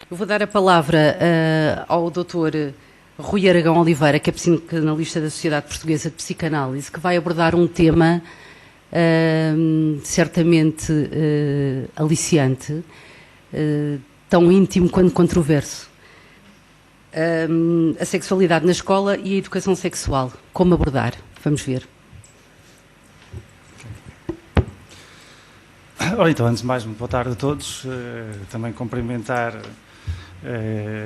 Eu vou dar a palavra ao Dr. Rui Aragão Oliveira, que é psicanalista da Sociedade Portuguesa de Psicanálise, que vai abordar um tema certamente aliciante, tão íntimo quanto controverso. A sexualidade na escola e a educação sexual. Como abordar? Vamos ver. Ora, então, antes de mais, muito boa tarde a todos. Também cumprimentar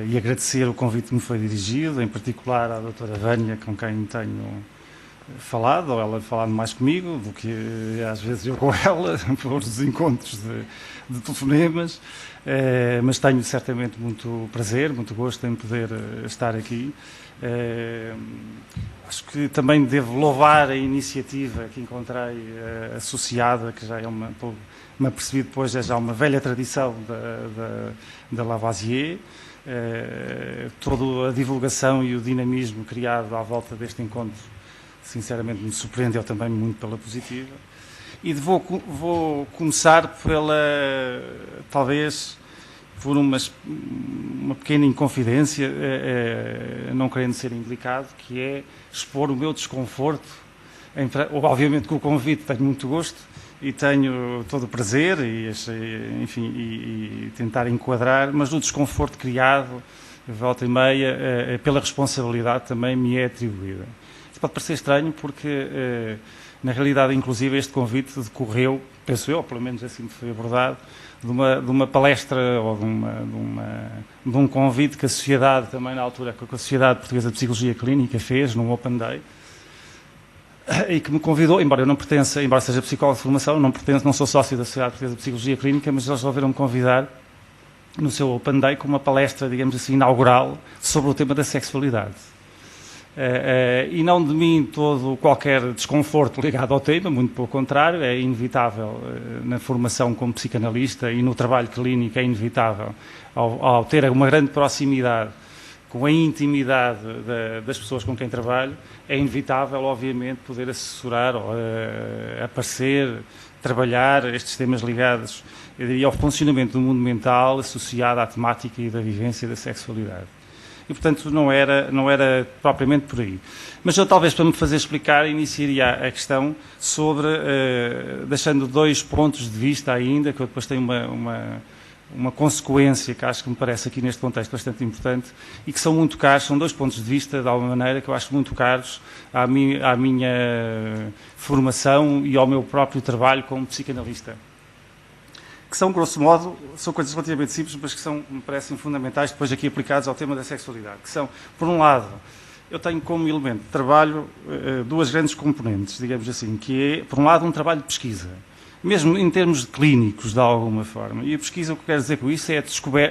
e agradecer o convite que me foi dirigido, em particular à doutora Vânia, com quem tenho falado, ou ela falado mais comigo do que às vezes eu com ela, por os encontros de telefonemas, mas tenho certamente muito prazer, muito gosto em poder estar aqui. Acho que também devo louvar a iniciativa que encontrei associada, que já é me apercebi depois, é já uma velha tradição da Lavoisier. Toda a divulgação e o dinamismo criado à volta deste encontro, sinceramente, me surpreendeu também muito pela positiva. E vou começar talvez, por uma pequena inconfidência, não querendo ser indelicado, que é expor o meu desconforto. Obviamente que o convite tenho muito gosto e tenho todo o prazer e tentar enquadrar, mas o desconforto criado, volta e meia, pela responsabilidade também me é atribuída. Isso pode parecer estranho porque, na realidade, inclusive, este convite decorreu, penso eu, pelo menos assim foi abordado, de uma palestra ou de um convite que a Sociedade, também na altura, que a Sociedade Portuguesa de Psicologia Clínica fez num Open Day, e que me convidou, embora seja psicólogo de formação, não sou sócio da Sociedade Portuguesa de Psicologia Clínica, mas eles resolveram-me convidar no seu Open Day com uma palestra, digamos assim, inaugural sobre o tema da sexualidade. E não de mim todo qualquer desconforto ligado ao tema, muito pelo contrário, é inevitável na formação como psicanalista e no trabalho clínico, é inevitável, ao ter uma grande proximidade com a intimidade das pessoas com quem trabalho, é inevitável, obviamente, poder assessorar, aparecer, trabalhar estes temas ligados, eu diria, ao funcionamento do mundo mental associado à temática e da vivência da sexualidade. E, portanto, não era propriamente por aí. Mas eu, talvez, para me fazer explicar, iniciaria a questão sobre, deixando dois pontos de vista ainda, que eu depois tenho uma consequência que acho que me parece aqui neste contexto bastante importante e que são muito caros, são dois pontos de vista, de alguma maneira, que eu acho muito caros à minha formação e ao meu próprio trabalho como psicanalista. Que são, grosso modo, são coisas relativamente simples, mas que me parecem fundamentais depois aqui aplicados ao tema da sexualidade. Que são, por um lado, eu tenho como elemento de trabalho duas grandes componentes, digamos assim, que é, por um lado, um trabalho de pesquisa, mesmo em termos clínicos, de alguma forma. E a pesquisa, o que eu quero dizer com isso, é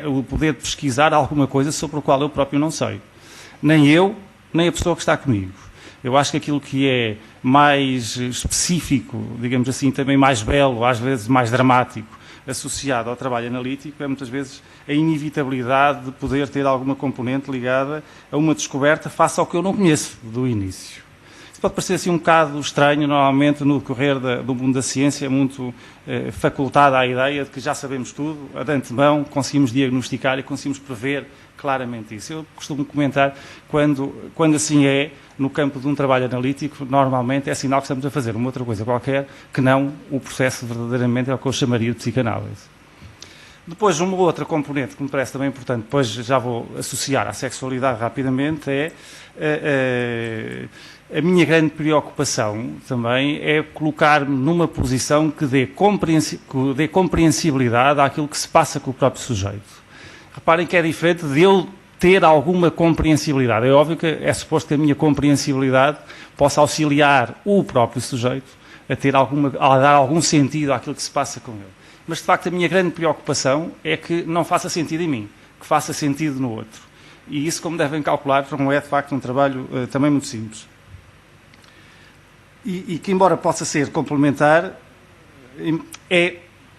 o poder de pesquisar alguma coisa sobre o qual eu próprio não sei. Nem eu, nem a pessoa que está comigo. Eu acho que aquilo que é mais específico, digamos assim, também mais belo, às vezes mais dramático, associado ao trabalho analítico, é muitas vezes a inevitabilidade de poder ter alguma componente ligada a uma descoberta face ao que eu não conheço do início. Isso pode parecer assim um bocado estranho, normalmente no decorrer do mundo da ciência, é muito facultada a ideia de que já sabemos tudo, de antemão conseguimos diagnosticar e conseguimos prever claramente isso. Eu costumo comentar, quando assim é, no campo de um trabalho analítico, normalmente é sinal que estamos a fazer uma outra coisa qualquer que não o processo verdadeiramente é o que eu chamaria de psicanálise. Depois, uma outra componente que me parece também importante, depois já vou associar à sexualidade rapidamente, a minha grande preocupação também é colocar-me numa posição que dê compreensibilidade àquilo que se passa com o próprio sujeito. Reparem que é diferente de eu ter alguma compreensibilidade. É óbvio que é suposto que a minha compreensibilidade possa auxiliar o próprio sujeito a dar algum sentido àquilo que se passa com ele. Mas, de facto, a minha grande preocupação é que não faça sentido em mim, que faça sentido no outro. E isso, como devem calcular, não é, de facto, um trabalho também muito simples. E que, embora possa ser complementar,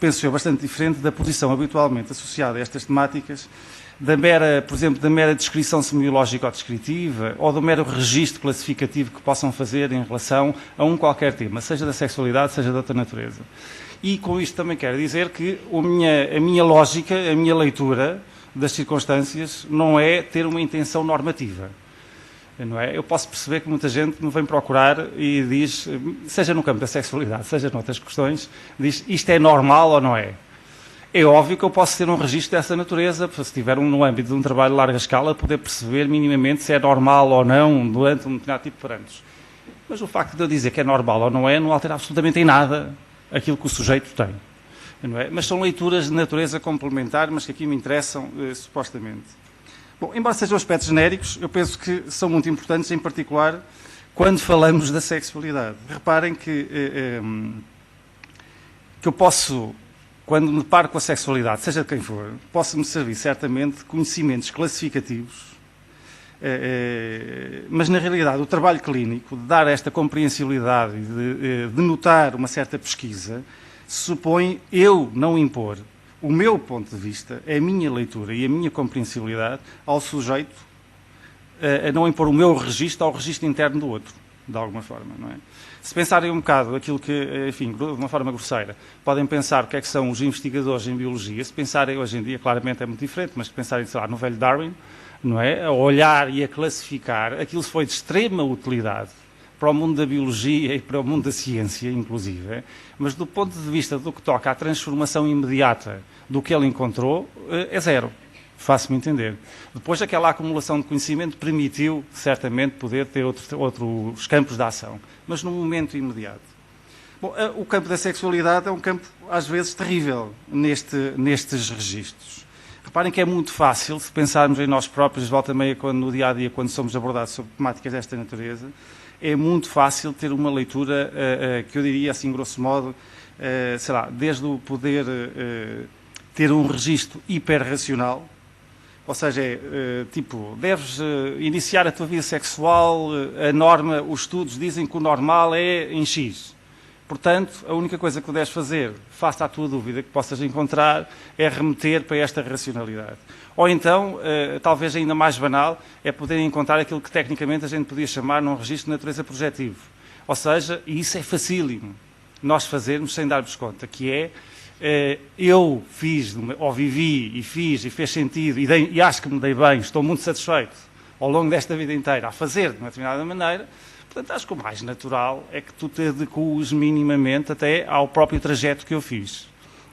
penso eu, bastante diferente da posição habitualmente associada a estas temáticas, por exemplo, da mera descrição semiológico-descritiva ou do mero registro classificativo que possam fazer em relação a um qualquer tema, seja da sexualidade, seja de outra natureza. E com isto também quero dizer que a minha lógica, a minha leitura, das circunstâncias não é ter uma intenção normativa. Não é? Eu posso perceber que muita gente me vem procurar e diz, seja no campo da sexualidade, seja noutras questões, diz isto é normal ou não é? É óbvio que eu posso ter um registro dessa natureza, se estiver no âmbito de um trabalho de larga escala, poder perceber minimamente se é normal ou não durante um determinado tipo de parâmetros. Mas o facto de eu dizer que é normal ou não altera absolutamente em nada aquilo que o sujeito tem. Não é? Mas são leituras de natureza complementar, mas que aqui me interessam supostamente. Bom, embora sejam aspectos genéricos, eu penso que são muito importantes, em particular, quando falamos da sexualidade. Reparem que eu posso, quando me deparo com a sexualidade, seja de quem for, posso-me servir certamente de conhecimentos classificativos, mas na realidade o trabalho clínico, de dar esta compreensibilidade e de notar uma certa pesquisa, supõe eu não impor o meu ponto de vista, a minha leitura e a minha compreensibilidade ao sujeito, a não impor o meu registro ao registro interno do outro, de alguma forma, não é? Se pensarem um bocado aquilo que, enfim, de uma forma grosseira, podem pensar o que é que são os investigadores em biologia, se pensarem hoje em dia, claramente é muito diferente, mas se pensarem, sei lá, no velho Darwin, não é? A olhar e a classificar, aquilo foi de extrema utilidade para o mundo da biologia e para o mundo da ciência, inclusive, mas do ponto de vista do que toca à transformação imediata do que ele encontrou, é zero. Faço-me entender. Depois, aquela acumulação de conhecimento permitiu, certamente, poder ter outros campos de ação, mas num momento imediato. Bom, o campo da sexualidade é um campo, às vezes, terrível nestes registros. Reparem que é muito fácil, se pensarmos em nós próprios, volta e meia, no dia-a-dia, quando somos abordados sobre temáticas desta natureza, é muito fácil ter uma leitura que eu diria, assim, grosso modo, sei lá, desde o poder ter um registro hiperracional, ou seja, tipo, deves iniciar a tua vida sexual, a norma, os estudos dizem que o normal é em X. Portanto, a única coisa que tu deves fazer, face à tua dúvida que possas encontrar, é remeter para esta racionalidade. Ou então, talvez ainda mais banal, é poder encontrar aquilo que tecnicamente a gente podia chamar num registro de natureza projetivo. Ou seja, e isso é facílimo nós fazermos sem darmos conta, que é, eu fiz, ou vivi e fiz e fez sentido e acho que me dei bem, estou muito satisfeito ao longo desta vida inteira a fazer de uma determinada maneira. Portanto, acho que o mais natural é que tu te adeques minimamente até ao próprio trajeto que eu fiz.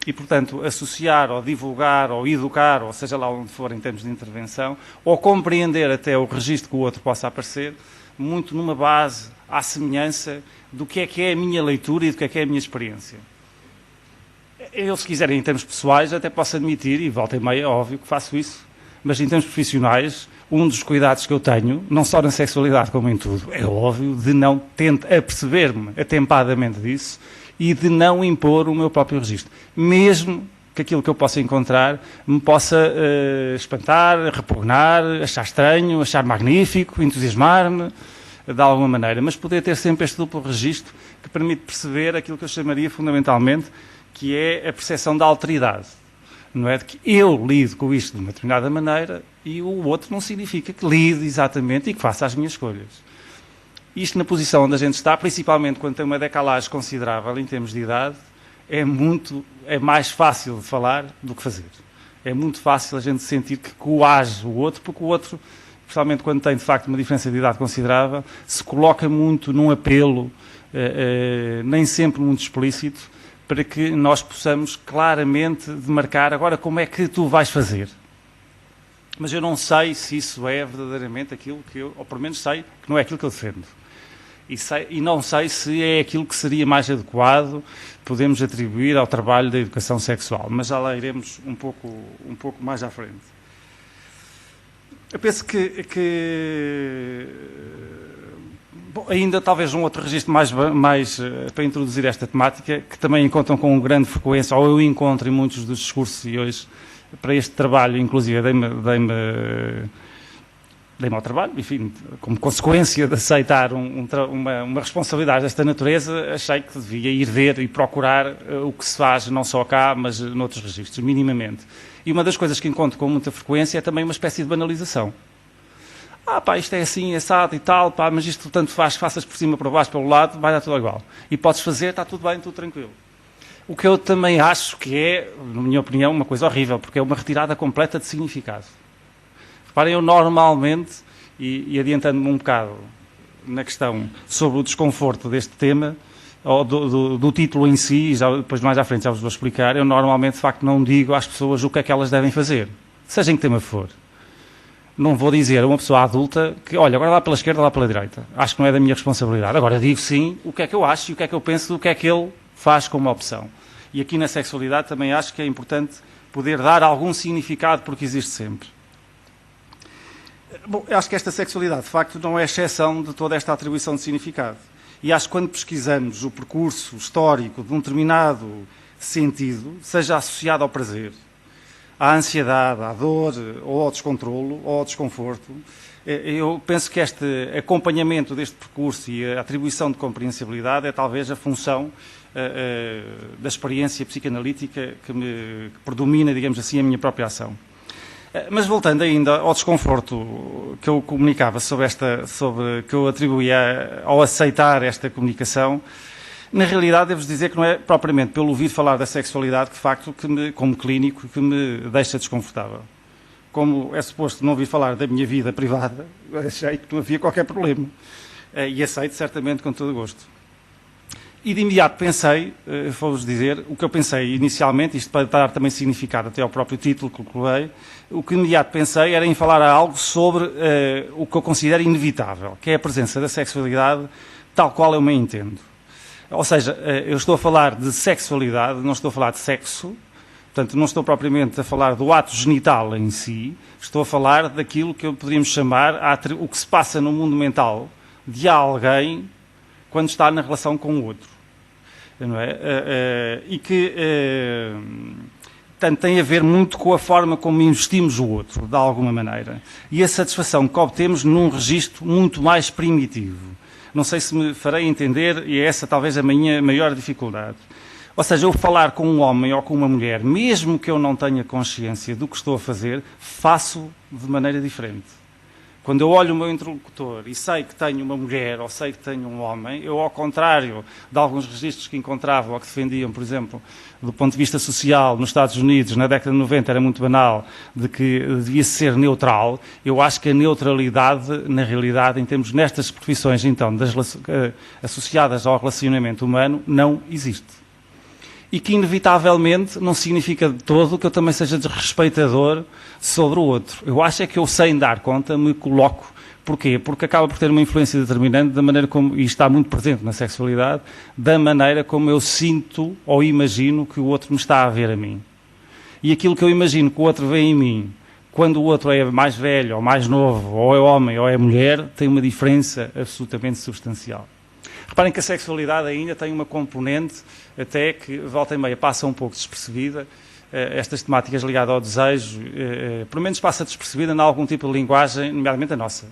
E, portanto, associar, ou divulgar, ou educar, ou seja lá onde for em termos de intervenção, ou compreender até o registro que o outro possa aparecer, muito numa base à semelhança do que é a minha leitura e do que é a minha experiência. Eu, se quiserem, em termos pessoais, até posso admitir, e volta e meia, é óbvio que faço isso, mas em termos profissionais, um dos cuidados que eu tenho, não só na sexualidade como em tudo, é óbvio, de não aperceber-me atempadamente disso e de não impor o meu próprio registro. Mesmo que aquilo que eu possa encontrar me possa espantar, repugnar, achar estranho, achar magnífico, entusiasmar-me, de alguma maneira. Mas poder ter sempre este duplo registro que permite perceber aquilo que eu chamaria fundamentalmente, que é a percepção da alteridade. Não é de que eu lido com isto de uma determinada maneira e o outro não significa que lide exatamente e que faça as minhas escolhas. Isto na posição onde a gente está, principalmente quando tem uma decalagem considerável em termos de idade, é mais fácil de falar do que fazer. É muito fácil a gente sentir que coage o outro, porque o outro, especialmente quando tem de facto uma diferença de idade considerável, se coloca muito num apelo, nem sempre muito explícito, para que nós possamos claramente demarcar agora como é que tu vais fazer. Mas eu não sei se isso é verdadeiramente aquilo que eu, ou pelo menos sei que não é aquilo que eu defendo. E não sei se é aquilo que seria mais adequado podemos atribuir ao trabalho da educação sexual, mas já lá iremos um pouco mais à frente. Eu penso que bom, ainda talvez um outro registro mais para introduzir esta temática, que também encontram com grande frequência, ou eu encontro em muitos dos discursos e hoje, para este trabalho, inclusive, dei-me ao trabalho, enfim, como consequência de aceitar uma responsabilidade desta natureza, achei que devia ir ver e procurar o que se faz, não só cá, mas noutros registros, minimamente. E uma das coisas que encontro com muita frequência é também uma espécie de banalização. Isto é assim, assado e tal, mas isto tanto faças por cima, por baixo, pelo lado, vai dar tudo igual. E podes fazer, está tudo bem, tudo tranquilo. O que eu também acho que é, na minha opinião, uma coisa horrível, porque é uma retirada completa de significado. Reparem, eu normalmente, e adiantando-me um bocado na questão sobre o desconforto deste tema, ou do título em si, já, depois mais à frente já vos vou explicar, eu normalmente, de facto, não digo às pessoas o que é que elas devem fazer, seja em que tema for. Não vou dizer a uma pessoa adulta que, olha, agora lá pela esquerda, lá pela direita. Acho que não é da minha responsabilidade. Agora digo sim o que é que eu acho e o que é que eu penso do que é que ele faz como opção. E aqui na sexualidade também acho que é importante poder dar algum significado, porque existe sempre. Bom, eu acho que esta sexualidade, de facto, não é exceção de toda esta atribuição de significado. E acho que quando pesquisamos o percurso histórico de um determinado sentido, seja associado ao prazer, à ansiedade, à dor, ou ao descontrolo, ou ao desconforto, eu penso que este acompanhamento deste percurso e a atribuição de compreensibilidade é talvez a função da experiência psicanalítica que predomina, digamos assim, a minha própria ação. Mas voltando ainda ao desconforto que eu comunicava sobre que eu atribuía ao aceitar esta comunicação, na realidade devo dizer que não é propriamente pelo ouvir falar da sexualidade que, de facto, como clínico, que me deixa desconfortável. Como é suposto não ouvir falar da minha vida privada, achei que não havia qualquer problema. E aceito certamente com todo o gosto. E de imediato pensei, vou-vos dizer, o que eu pensei inicialmente, isto para dar também significado até ao próprio título que coloquei, o que de imediato pensei era em falar algo sobre o que eu considero inevitável, que é a presença da sexualidade tal qual eu me entendo. Ou seja, eu estou a falar de sexualidade, não estou a falar de sexo, portanto não estou propriamente a falar do ato genital em si, estou a falar daquilo que poderíamos chamar o que se passa no mundo mental de alguém quando está na relação com o outro. Não é? E que portanto, tem a ver muito com a forma como investimos o outro, de alguma maneira. E a satisfação que obtemos num registro muito mais primitivo. Não sei se me farei entender, e é essa talvez a minha maior dificuldade. Ou seja, eu falar com um homem ou com uma mulher, mesmo que eu não tenha consciência do que estou a fazer, faço de maneira diferente. Quando eu olho o meu interlocutor e sei que tenho uma mulher ou sei que tenho um homem, eu, ao contrário de alguns registros que encontrava ou que defendiam, por exemplo, do ponto de vista social, nos Estados Unidos, na década de 90, era muito banal, de que devia ser neutral, eu acho que a neutralidade, na realidade, em termos nestas profissões, então, associadas ao relacionamento humano, não existe. E que, inevitavelmente, não significa de todo que eu também seja desrespeitador sobre o outro. Eu acho é que eu, sem dar conta, me coloco. Porquê? Porque acaba por ter uma influência determinante da maneira como, e está muito presente na sexualidade, da maneira como eu sinto ou imagino que o outro me está a ver a mim. E aquilo que eu imagino que o outro vê em mim, quando o outro é mais velho ou mais novo, ou é homem ou é mulher, tem uma diferença absolutamente substancial. Reparem que a sexualidade ainda tem uma componente até que, volta e meia, passa um pouco despercebida. Estas temáticas ligadas ao desejo, pelo menos passa despercebida em algum tipo de linguagem, nomeadamente a nossa,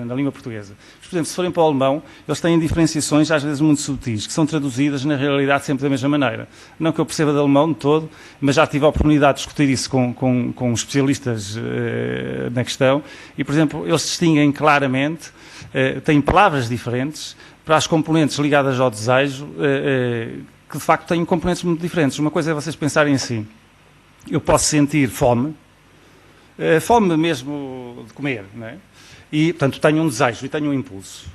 na língua portuguesa. Por exemplo, se forem para o alemão, eles têm diferenciações, às vezes muito subtis, que são traduzidas, na realidade, sempre da mesma maneira. Não que eu perceba de alemão de todo, mas já tive a oportunidade de discutir isso com especialistas na questão, e, por exemplo, eles distinguem claramente, têm palavras diferentes para as componentes ligadas ao desejo, que de facto têm componentes muito diferentes. Uma coisa é vocês pensarem assim: eu posso sentir fome, fome mesmo de comer, não é? E, portanto, tenho um desejo e tenho um impulso.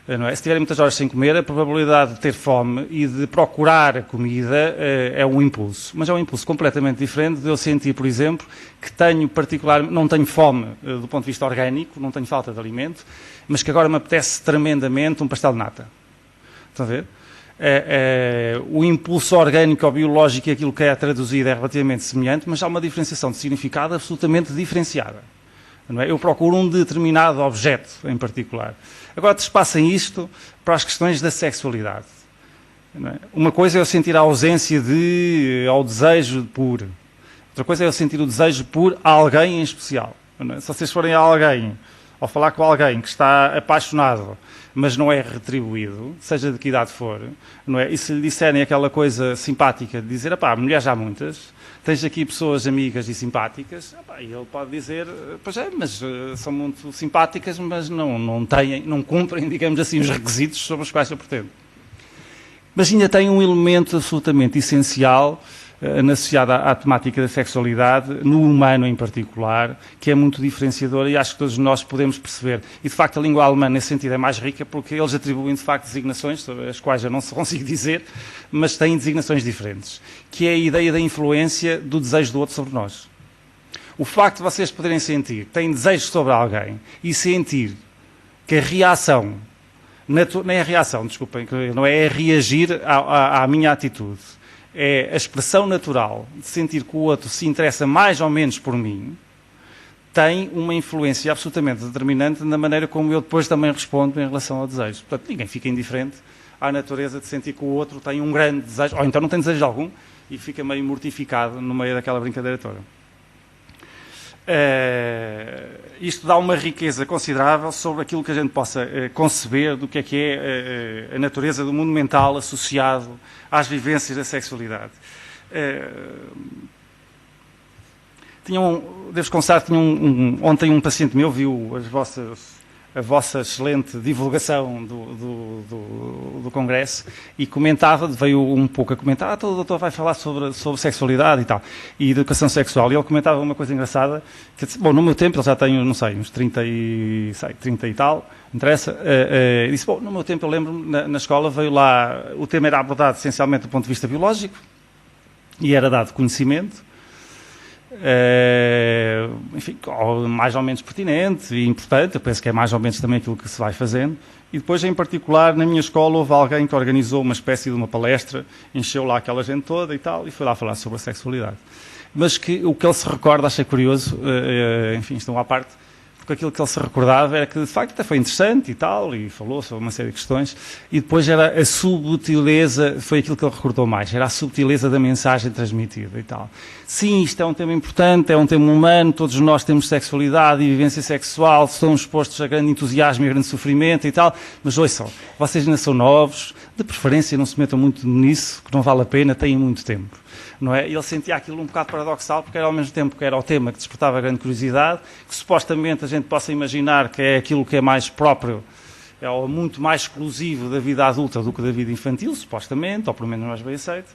Não é? Se tiverem muitas horas sem comer, a probabilidade de ter fome e de procurar a comida é um impulso. Mas é um impulso completamente diferente de eu sentir, por exemplo, que não tenho fome do ponto de vista orgânico, não tenho falta de alimento, mas que agora me apetece tremendamente um pastel de nata. Estão a ver? O impulso orgânico ou biológico e aquilo que é traduzido é relativamente semelhante, mas há uma diferenciação de significado absolutamente diferenciada. Não é? Eu procuro um determinado objeto em particular. Agora, despassem isto para as questões da sexualidade. Não é? Uma coisa é eu sentir a ausência ao desejo por. Outra coisa é eu sentir o desejo por alguém em especial. Não é? Se vocês forem a alguém, ou falar com alguém que está apaixonado, mas não é retribuído, seja de que idade for, não é? E se lhe disserem aquela coisa simpática de dizer, mulheres há muitas, tens aqui pessoas amigas e simpáticas, e ele pode dizer, pois é, mas são muito simpáticas, mas não cumprem, digamos assim, os requisitos sobre os quais eu pretendo. Mas ainda tem um elemento absolutamente essencial associado à temática da sexualidade, no humano em particular, que é muito diferenciador e acho que todos nós podemos perceber. E, de facto, a língua alemã, nesse sentido, é mais rica porque eles atribuem, de facto, designações, sobre as quais eu não consigo dizer, mas têm designações diferentes, que é a ideia da influência do desejo do outro sobre nós. O facto de vocês poderem sentir que têm desejos sobre alguém e sentir que a reação, nem a reação, desculpem, não é reagir à minha atitude, é a expressão natural de sentir que o outro se interessa mais ou menos por mim, tem uma influência absolutamente determinante na maneira como eu depois também respondo em relação ao desejo. Portanto, ninguém fica indiferente à natureza de sentir que o outro tem um grande desejo, ou então não tem desejo algum, e fica meio mortificado no meio daquela brincadeira toda. Isto dá uma riqueza considerável sobre aquilo que a gente possa conceber do que é a natureza do mundo mental associado às vivências da sexualidade. Devo confessar que ontem um paciente meu viu a vossa excelente divulgação do Congresso e comentava, veio um pouco a comentar, o doutor vai falar sobre sexualidade e tal, e educação sexual, e ele comentava uma coisa engraçada, que bom, no meu tempo, ele já tem, não sei, uns 30 e tal, interessa, disse, bom, no meu tempo eu lembro-me, na escola veio lá, o tema era abordado essencialmente do ponto de vista biológico, e era dado conhecimento, enfim, mais ou menos pertinente e importante, eu penso que é mais ou menos também aquilo que se vai fazendo, e depois em particular na minha escola houve alguém que organizou uma espécie de uma palestra, encheu lá aquela gente toda e tal, e foi lá falar sobre a sexualidade. Mas o que ele se recorda, achei curioso, enfim, estão à parte, porque aquilo que ele se recordava era que de facto até foi interessante e tal, e falou sobre uma série de questões, e depois era a subtileza, foi aquilo que ele recordou mais, era a subtileza da mensagem transmitida e tal. Sim, isto é um tema importante, é um tema humano, todos nós temos sexualidade e vivência sexual, estamos expostos a grande entusiasmo e a grande sofrimento e tal, mas ouçam, vocês ainda são novos, de preferência não se metam muito nisso, que não vale a pena, têm muito tempo. Não é? Ele sentia aquilo um bocado paradoxal, porque era ao mesmo tempo que era o tema que despertava grande curiosidade, que supostamente a gente possa imaginar que é aquilo que é mais próprio, é muito mais exclusivo da vida adulta do que da vida infantil, supostamente, ou pelo menos mais bem aceito.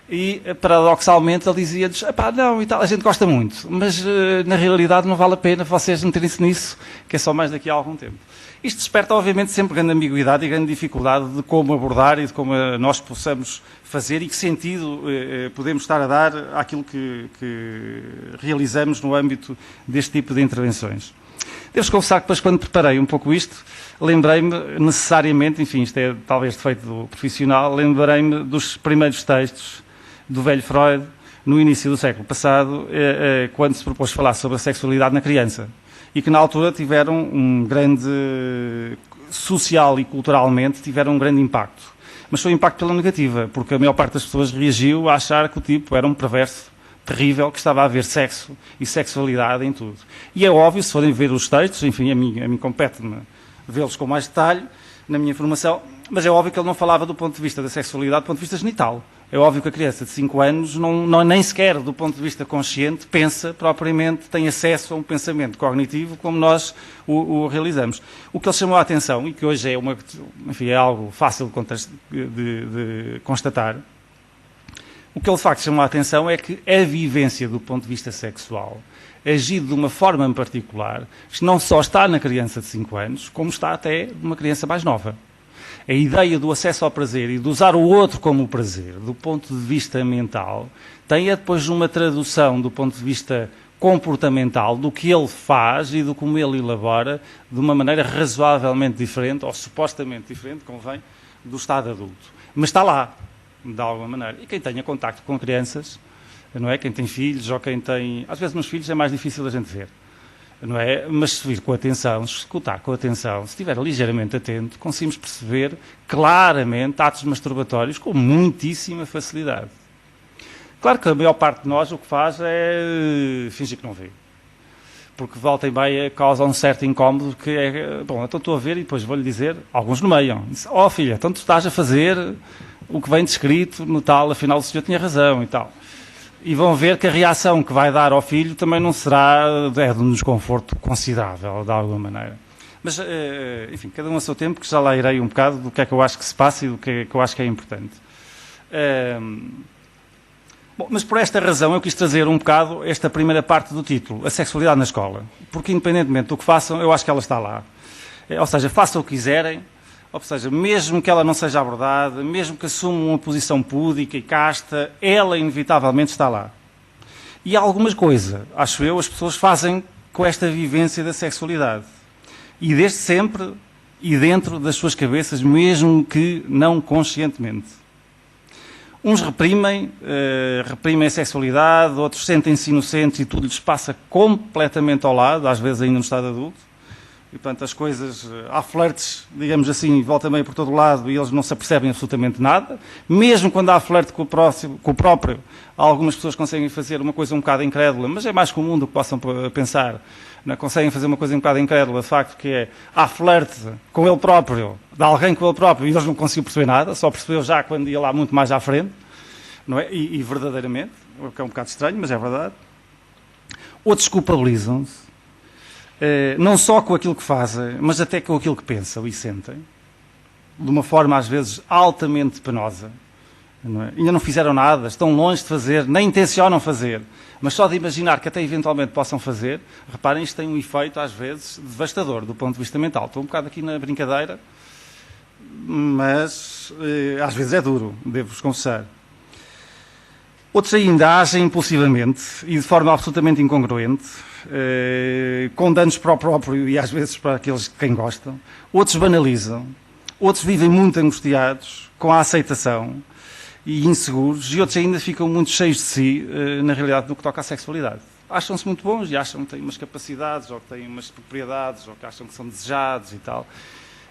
E, paradoxalmente, ele dizia-nos, não, e tal, a gente gosta muito, mas na realidade não vale a pena vocês meterem-se nisso, que é só mais daqui a algum tempo. Isto desperta, obviamente, sempre grande ambiguidade e grande dificuldade de como abordar e de como nós possamos fazer e que sentido podemos estar a dar àquilo que realizamos no âmbito deste tipo de intervenções. Devo confessar que depois, quando preparei um pouco isto, lembrei-me necessariamente, enfim, isto é talvez defeito do profissional, lembrei-me dos primeiros textos do velho Freud, no início do século passado, quando se propôs falar sobre a sexualidade na criança. E que na altura tiveram um grande, social e culturalmente, tiveram um grande impacto. Mas foi um impacto pela negativa, porque a maior parte das pessoas reagiu a achar que o tipo era um perverso terrível, que estava a haver sexo e sexualidade em tudo. E é óbvio, se forem ver os textos, enfim, a mim compete-me vê-los com mais detalhe na minha formação, mas é óbvio que ele não falava do ponto de vista da sexualidade do ponto de vista genital. É óbvio que a criança de 5 anos nem sequer do ponto de vista consciente pensa propriamente, tem acesso a um pensamento cognitivo como nós o realizamos. O que ele chamou a atenção, e que hoje é algo fácil de constatar, o que ele de facto chamou a atenção é que a vivência do ponto de vista sexual, agido de uma forma em particular, não só está na criança de 5 anos, como está até numa criança mais nova. A ideia do acesso ao prazer e de usar o outro como prazer, do ponto de vista mental, tem depois uma tradução do ponto de vista comportamental do que ele faz e do como ele elabora de uma maneira razoavelmente diferente, ou supostamente diferente, convém, do estado adulto. Mas está lá, de alguma maneira. E quem tenha contacto com crianças, não é? Quem tem filhos ou quem tem... Às vezes nos filhos é mais difícil a gente ver. Não é? Mas se vir com atenção, se escutar com atenção, se estiver ligeiramente atento, conseguimos perceber claramente atos masturbatórios com muitíssima facilidade. Claro que a maior parte de nós o que faz é fingir que não vê. Porque volta e meia causa um certo incómodo que é... Bom, então estou a ver e depois vou-lhe dizer, alguns nomeiam. Filha, então tu estás a fazer o que vem descrito no tal, afinal o senhor tinha razão e tal. E vão ver que a reação que vai dar ao filho também não será de um desconforto considerável, de alguma maneira. Mas, enfim, cada um a seu tempo, que já lá irei um bocado do que é que eu acho que se passa e do que é que eu acho que é importante. Bom, mas por esta razão eu quis trazer um bocado esta primeira parte do título, a sexualidade na escola. Porque independentemente do que façam, eu acho que ela está lá. Ou seja, façam o que quiserem, ou seja, mesmo que ela não seja abordada, mesmo que assumam uma posição púdica e casta, ela inevitavelmente está lá. E algumas coisas, acho eu, as pessoas fazem com esta vivência da sexualidade. E desde sempre, e dentro das suas cabeças, mesmo que não conscientemente. Uns reprimem a sexualidade, outros sentem-se inocentes e tudo lhes passa completamente ao lado, às vezes ainda no estado adulto. E, portanto, as coisas, há flertes, digamos assim, volta meio por todo lado e eles não se apercebem absolutamente nada. Mesmo quando há flerte com o próprio, algumas pessoas conseguem fazer uma coisa um bocado incrédula, mas é mais comum do que possam pensar. Não, conseguem fazer uma coisa um bocado incrédula, de facto, que é, há flerte com ele próprio, de alguém com ele próprio, e eles não conseguiam perceber nada, só percebeu já quando ia lá muito mais à frente, não é? E verdadeiramente, o que é um bocado estranho, mas é verdade. Outros culpabilizam-se, não só com aquilo que fazem, mas até com aquilo que pensam e sentem, de uma forma às vezes altamente penosa. Não é? Ainda não fizeram nada, estão longe de fazer, nem intencionam fazer, mas só de imaginar que até eventualmente possam fazer, reparem, isto tem um efeito às vezes devastador do ponto de vista mental. Estou um bocado aqui na brincadeira, mas às vezes é duro, devo-vos confessar. Outros ainda agem impulsivamente e de forma absolutamente incongruente, com danos para o próprio e às vezes para aqueles de quem gostam. Outros banalizam, outros vivem muito angustiados com a aceitação e inseguros, e outros ainda ficam muito cheios de si, na realidade, no que toca à sexualidade. Acham-se muito bons e acham que têm umas capacidades, ou que têm umas propriedades, ou que acham que são desejados e tal.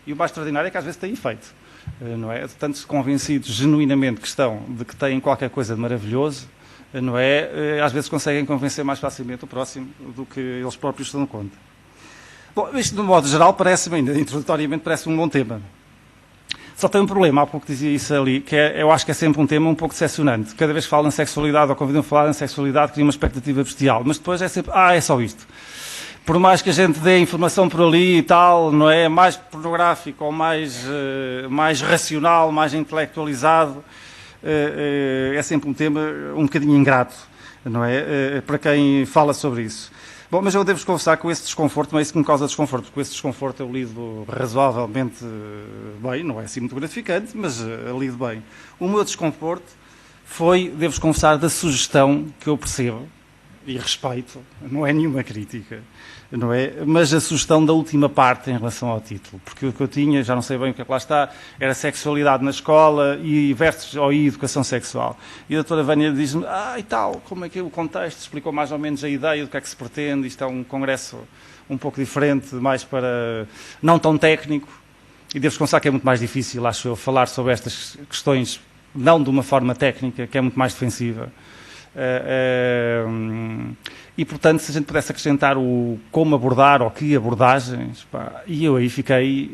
E o mais extraordinário é que às vezes têm efeito. Não é? Tanto convencidos genuinamente que estão de que têm qualquer coisa de maravilhoso, não é? Às vezes conseguem convencer mais facilmente o próximo do que eles próprios se dão conta. Bom, isto de um modo geral parece-me, ainda introdutoriamente, parece um bom tema. Só tem um problema, há pouco dizia isso ali, que é, eu acho que é sempre um tema um pouco decepcionante. Cada vez que falam em sexualidade ou convidam a falar em sexualidade, cria uma expectativa bestial, mas depois é sempre, é só isto. Por mais que a gente dê informação por ali e tal, não é? Mais pornográfico ou mais racional, mais intelectualizado, é sempre um tema um bocadinho ingrato, não é? Para quem fala sobre isso. Bom, mas eu devo-vos confessar que com esse desconforto, não é isso que me causa desconforto, porque com esse desconforto eu lido razoavelmente bem, não é assim muito gratificante, mas lido bem. O meu desconforto foi, devo-vos confessar, da sugestão que eu percebo e respeito, não é nenhuma crítica, não é? Mas a sugestão da última parte em relação ao título, porque o que eu tinha, já não sei bem o que é que lá está, era sexualidade na escola e versus ou educação sexual. E a doutora Vânia diz-me, e tal, como é que é o contexto, explicou mais ou menos a ideia do que é que se pretende, isto é um congresso um pouco diferente, mais para, não tão técnico, e devo-vos confessar que é muito mais difícil, acho eu, falar sobre estas questões, não de uma forma técnica, que é muito mais defensiva. E portanto, se a gente pudesse acrescentar o como abordar ou que abordagens, e eu aí fiquei,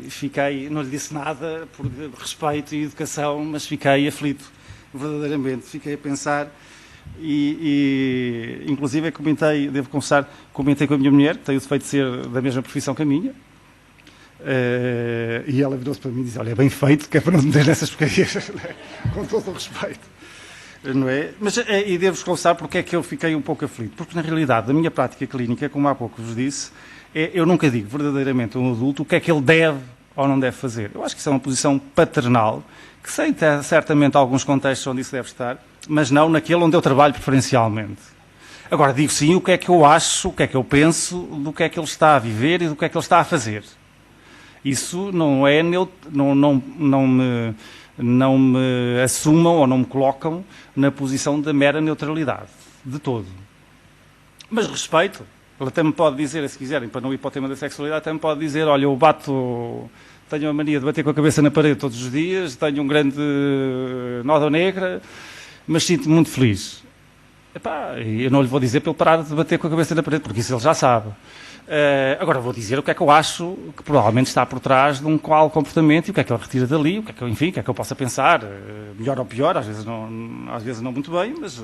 não lhe disse nada por respeito e educação, mas fiquei aflito, verdadeiramente, fiquei a pensar e inclusive comentei, devo confessar, comentei com a minha mulher, que tem o defeito de ser da mesma profissão que a minha, e ela virou-se para mim e disse, olha, é bem feito, que é para não meter nessas porcarias, com todo o respeito. Não é? Mas, e devo-vos confessar porque é que eu fiquei um pouco aflito. Porque, na realidade, a minha prática clínica, como há pouco vos disse, eu nunca digo verdadeiramente a um adulto o que é que ele deve ou não deve fazer. Eu acho que isso é uma posição paternal, que sei ter certamente alguns contextos onde isso deve estar, mas não naquele onde eu trabalho preferencialmente. Agora, digo sim o que é que eu acho, o que é que eu penso, do que é que ele está a viver e do que é que ele está a fazer. Isso não é... não me assumam ou não me colocam na posição da mera neutralidade, de todo. Mas respeito. Ele até me pode dizer, se quiserem, para não ir para o tema da sexualidade, até me pode dizer, olha, eu tenho a mania de bater com a cabeça na parede todos os dias, tenho um grande nódoa negra, mas sinto-me muito feliz. Eu não lhe vou dizer para ele parar de bater com a cabeça na parede, porque isso ele já sabe. Agora vou dizer o que é que eu acho que provavelmente está por trás de um qual comportamento e o que é que ele retira dali, o que é que eu possa pensar, melhor ou pior, às vezes não muito bem, mas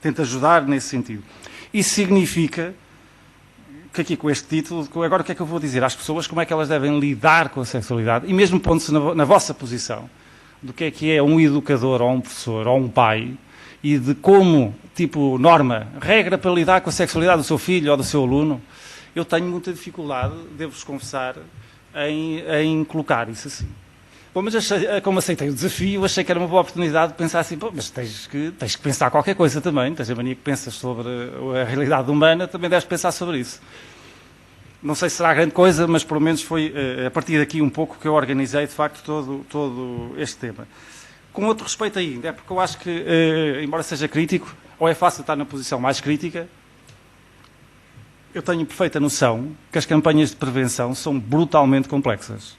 tento ajudar nesse sentido. Isso significa que aqui com este título, agora o que é que eu vou dizer às pessoas, como é que elas devem lidar com a sexualidade, e mesmo pondo-se na vossa posição, do que é um educador ou um professor ou um pai e de como, tipo, norma, regra para lidar com a sexualidade do seu filho ou do seu aluno, eu tenho muita dificuldade, devo-vos confessar, em colocar isso assim. Bom, mas como aceitei o desafio, achei que era uma boa oportunidade de pensar assim, mas tens que pensar qualquer coisa também, tens a mania que pensas sobre a realidade humana, também deves pensar sobre isso. Não sei se será grande coisa, mas pelo menos foi a partir daqui um pouco que eu organizei, de facto, todo este tema. Com outro respeito ainda, é porque eu acho que, embora seja crítico, ou é fácil estar na posição mais crítica, eu tenho perfeita noção que as campanhas de prevenção são brutalmente complexas.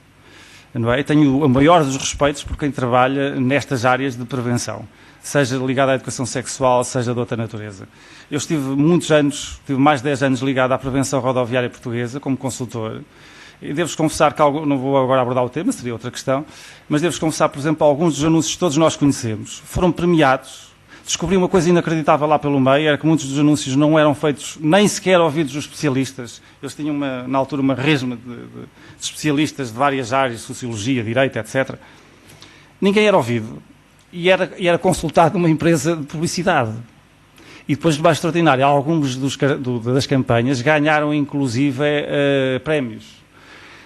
Não é? Eu tenho o maior dos respeitos por quem trabalha nestas áreas de prevenção, seja ligado à educação sexual, seja de outra natureza. Eu estive mais de 10 anos ligado à prevenção rodoviária portuguesa, como consultor, e devo-vos confessar que, não vou agora abordar o tema, seria outra questão, mas devo-vos confessar, por exemplo, alguns dos anúncios que todos nós conhecemos foram premiados. Descobri uma coisa inacreditável lá pelo meio, era que muitos dos anúncios não eram feitos, nem sequer ouvidos dos especialistas. Eles tinham, na altura, uma resma de especialistas de várias áreas, sociologia, direito, etc. Ninguém era ouvido. E era consultado uma empresa de publicidade. E depois, de mais extraordinário, alguns das campanhas ganharam, inclusive, prémios.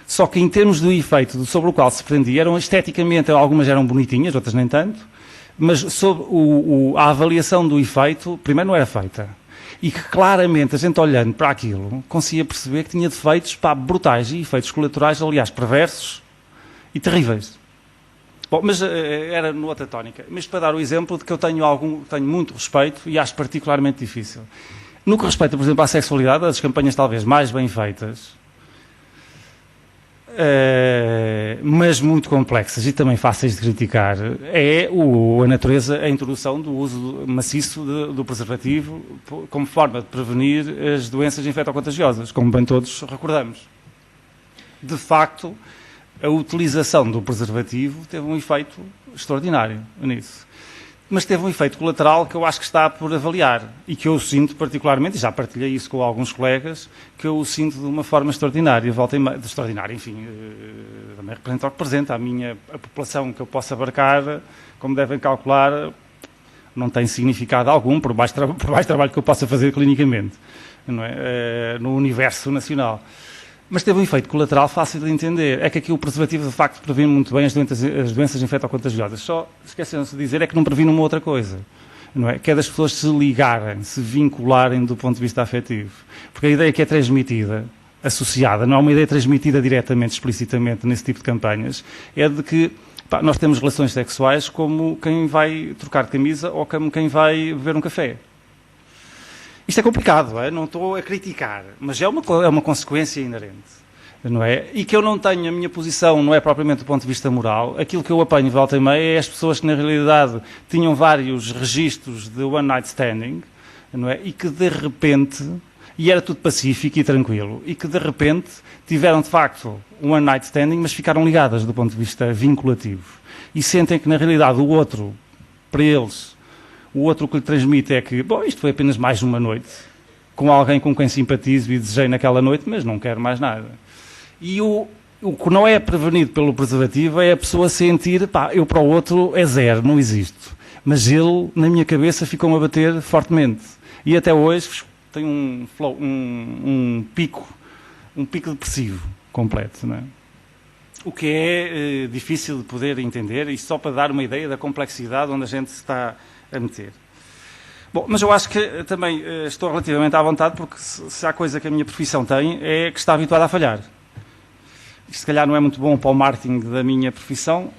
Só que, em termos do efeito sobre o qual se pretendia, esteticamente, algumas eram bonitinhas, outras nem tanto, mas sobre a avaliação do efeito, primeiro não era feita. E que claramente a gente olhando para aquilo conseguia perceber que tinha defeitos brutais e efeitos colaterais, aliás, perversos e terríveis. Bom, mas era no outra tónica. Mas para dar o exemplo de que eu tenho muito respeito e acho particularmente difícil. No que respeita, por exemplo, à sexualidade, as campanhas talvez mais bem feitas, mas muito complexas e também fáceis de criticar, é a natureza, a introdução do uso maciço do preservativo como forma de prevenir as doenças infectocontagiosas, como bem todos recordamos. De facto, a utilização do preservativo teve um efeito extraordinário nisso. Mas teve um efeito colateral que eu acho que está por avaliar e que eu sinto particularmente, e já partilhei isso com alguns colegas, que eu o sinto de uma forma extraordinária, enfim, também representa o que representa. A população que eu posso abarcar, como devem calcular, não tem significado algum, por mais trabalho que eu possa fazer clinicamente, não é? No universo nacional. Mas teve um efeito colateral fácil de entender. É que aqui o preservativo, de facto, previne muito bem as doenças infectocontagiosas. Só esqueceram-se de dizer é que não previne uma outra coisa. Não é? Que é das pessoas se ligarem, se vincularem do ponto de vista afetivo. Porque a ideia que é transmitida, associada, não é uma ideia transmitida diretamente, explicitamente, nesse tipo de campanhas, é de que nós temos relações sexuais como quem vai trocar de camisa ou como quem vai beber um café. Isto é complicado, não estou a criticar, mas é uma consequência inerente, não é? E que eu não tenho, a minha posição não é propriamente do ponto de vista moral, aquilo que eu apanho de volta e meia é as pessoas que na realidade tinham vários registros de one night standing, não é? E que de repente, e era tudo pacífico e tranquilo, e que de repente tiveram de facto um one night standing, mas ficaram ligadas do ponto de vista vinculativo. E sentem que na realidade o outro, para eles, o outro que lhe transmite é que, isto foi apenas mais uma noite, com alguém com quem simpatizo e desejei naquela noite, mas não quero mais nada. E o que não é prevenido pelo preservativo é a pessoa sentir, eu para o outro é zero, não existo. Mas ele, na minha cabeça, ficou-me a bater fortemente. E até hoje tem um pico depressivo completo, não é? O que é difícil de poder entender, e só para dar uma ideia da complexidade onde a gente está a meter. Bom, mas eu acho que também estou relativamente à vontade, porque se há coisa que a minha profissão tem, é que está habituada a falhar. Isto se calhar não é muito bom para o marketing da minha profissão,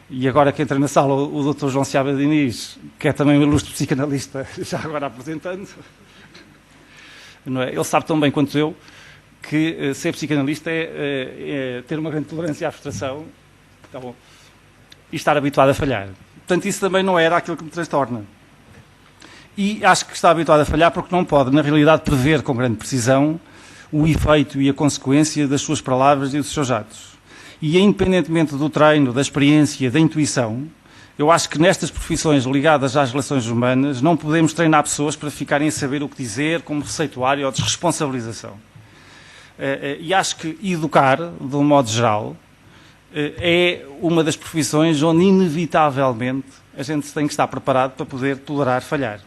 e agora que entra na sala o Dr. João Seabra Diniz, que é também um ilustre psicanalista, já agora apresentando, não é? Ele sabe tão bem quanto eu que ser psicanalista é ter uma grande tolerância à frustração, tá bom, e estar habituado a falhar. Portanto, isso também não era aquilo que me transtorna. E acho que está habituado a falhar porque não pode, na realidade, prever com grande precisão o efeito e a consequência das suas palavras e dos seus atos. E, independentemente do treino, da experiência, da intuição, eu acho que nestas profissões ligadas às relações humanas não podemos treinar pessoas para ficarem a saber o que dizer como receituário ou desresponsabilização. E acho que educar, de um modo geral, é uma das profissões onde, inevitavelmente, a gente tem que estar preparado para poder tolerar falhar.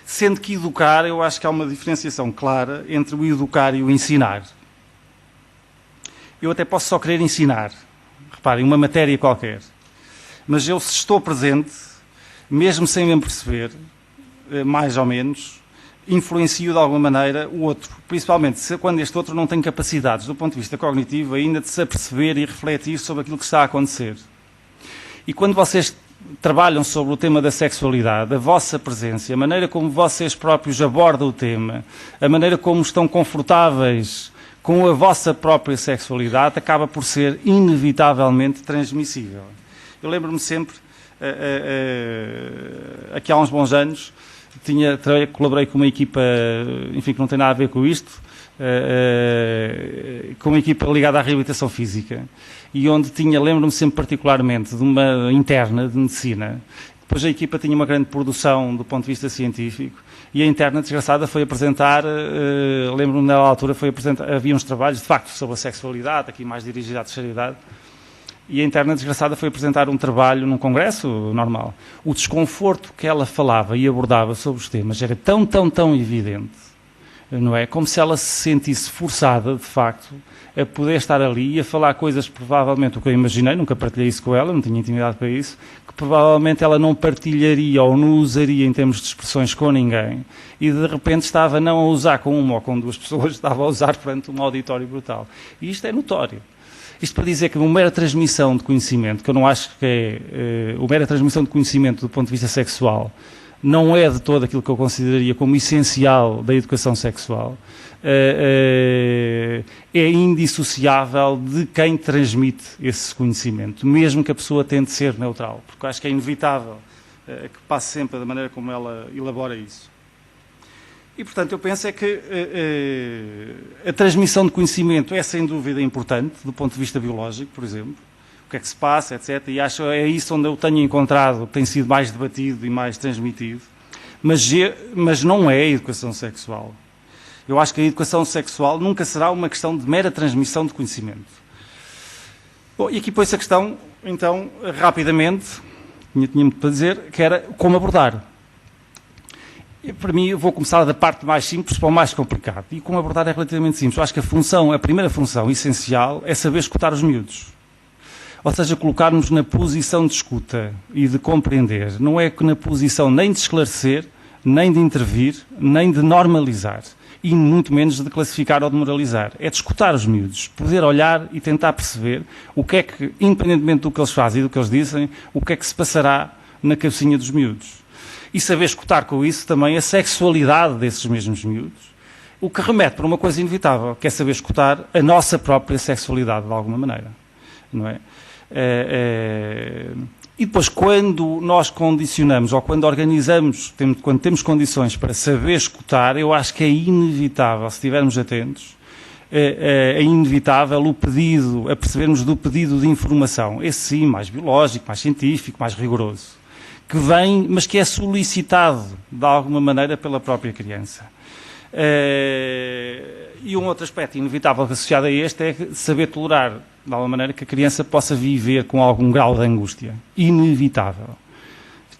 Sendo que educar, eu acho que há uma diferenciação clara entre o educar e o ensinar. Eu até posso só querer ensinar, reparem, uma matéria qualquer. Mas eu, se estou presente, mesmo sem me perceber, mais ou menos, influencio de alguma maneira o outro. Principalmente quando este outro não tem capacidades, do ponto de vista cognitivo, ainda de se aperceber e refletir sobre aquilo que está a acontecer. E quando vocês trabalham sobre o tema da sexualidade, a vossa presença, a maneira como vocês próprios abordam o tema, a maneira como estão confortáveis com a vossa própria sexualidade, acaba por ser inevitavelmente transmissível. Eu lembro-me sempre, aqui há uns bons anos, colaborei com uma equipa, enfim, que não tem nada a ver com isto, com uma equipa ligada à reabilitação física, e onde lembro-me sempre particularmente de uma interna de medicina. Depois a equipa tinha uma grande produção do ponto de vista científico, e a interna desgraçada foi apresentar, lembro-me na altura, havia uns trabalhos de facto sobre a sexualidade, aqui mais dirigido à terceira idade, e a interna desgraçada foi apresentar um trabalho num congresso normal. O desconforto que ela falava e abordava sobre os temas era tão evidente, não é? Como se ela se sentisse forçada, de facto, a poder estar ali e a falar coisas, provavelmente, o que eu imaginei, nunca partilhei isso com ela, não tinha intimidade para isso, que provavelmente ela não partilharia ou não usaria em termos de expressões com ninguém, e de repente estava não a usar com uma ou com duas pessoas, estava a usar perante um auditório brutal. E isto é notório. Isto para dizer que uma mera transmissão de conhecimento, que eu não acho que é uma mera transmissão de conhecimento do ponto de vista sexual, não é de todo aquilo que eu consideraria como essencial da educação sexual, é indissociável de quem transmite esse conhecimento, mesmo que a pessoa tente ser neutral, porque eu acho que é inevitável que passe sempre da maneira como ela elabora isso. E, portanto, eu penso é que a transmissão de conhecimento é, sem dúvida, importante, do ponto de vista biológico, por exemplo, o que é que se passa, etc. E acho que é isso onde eu tenho encontrado, tem sido mais debatido e mais transmitido, mas não é a educação sexual. Eu acho que a educação sexual nunca será uma questão de mera transmissão de conhecimento. Bom, e aqui põe-se a questão, então, rapidamente, tinha muito para dizer, que era como abordar. Para mim, eu vou começar da parte mais simples para o mais complicado. E como abordar é relativamente simples. Eu acho que a primeira função essencial é saber escutar os miúdos. Ou seja, colocar-nos na posição de escuta e de compreender. Não é na posição nem de esclarecer, nem de intervir, nem de normalizar. E muito menos de classificar ou de moralizar. É de escutar os miúdos. Poder olhar e tentar perceber o que é que, independentemente do que eles fazem e do que eles dizem, o que é que se passará na cabecinha dos miúdos. E saber escutar com isso também a sexualidade desses mesmos miúdos, o que remete para uma coisa inevitável, que é saber escutar a nossa própria sexualidade, de alguma maneira. Não é? E depois, quando nós condicionamos, ou quando organizamos, quando temos condições para saber escutar, eu acho que é inevitável, se estivermos atentos, é inevitável o pedido, a percebermos do pedido de informação, esse sim, mais biológico, mais científico, mais rigoroso, que vem, mas que é solicitado, de alguma maneira, pela própria criança. E um outro aspecto inevitável associado a este é saber tolerar, de alguma maneira, que a criança possa viver com algum grau de angústia. Inevitável.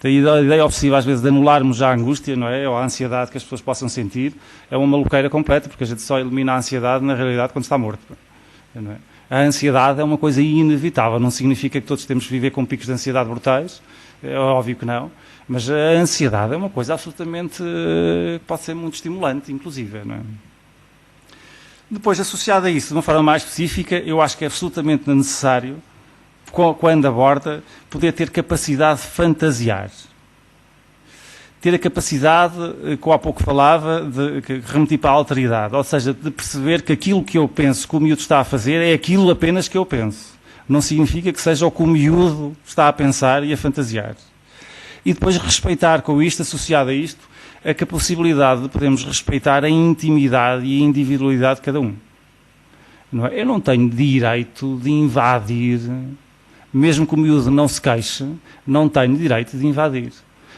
A ideia obsessiva, às vezes, de anularmos a angústia, não é? Ou a ansiedade que as pessoas possam sentir, é uma maluqueira completa, porque a gente só elimina a ansiedade, na realidade, quando está morto. Não é? A ansiedade é uma coisa inevitável, não significa que todos temos que viver com picos de ansiedade brutais, é óbvio que não, mas a ansiedade é uma coisa absolutamente, pode ser muito estimulante, inclusive, não é? Depois, associado a isso, de uma forma mais específica, eu acho que é absolutamente necessário, quando aborda, poder ter capacidade de fantasiar. Ter a capacidade, que eu há pouco falava, que remeti para a alteridade, ou seja, de perceber que aquilo que eu penso que o miúdo está a fazer é aquilo apenas que eu penso. Não significa que seja o que o miúdo está a pensar e a fantasiar. E depois respeitar com isto, associado a isto, a possibilidade de podermos respeitar a intimidade e a individualidade de cada um. Não é? Eu não tenho direito de invadir, mesmo que o miúdo não se queixe, não tenho direito de invadir.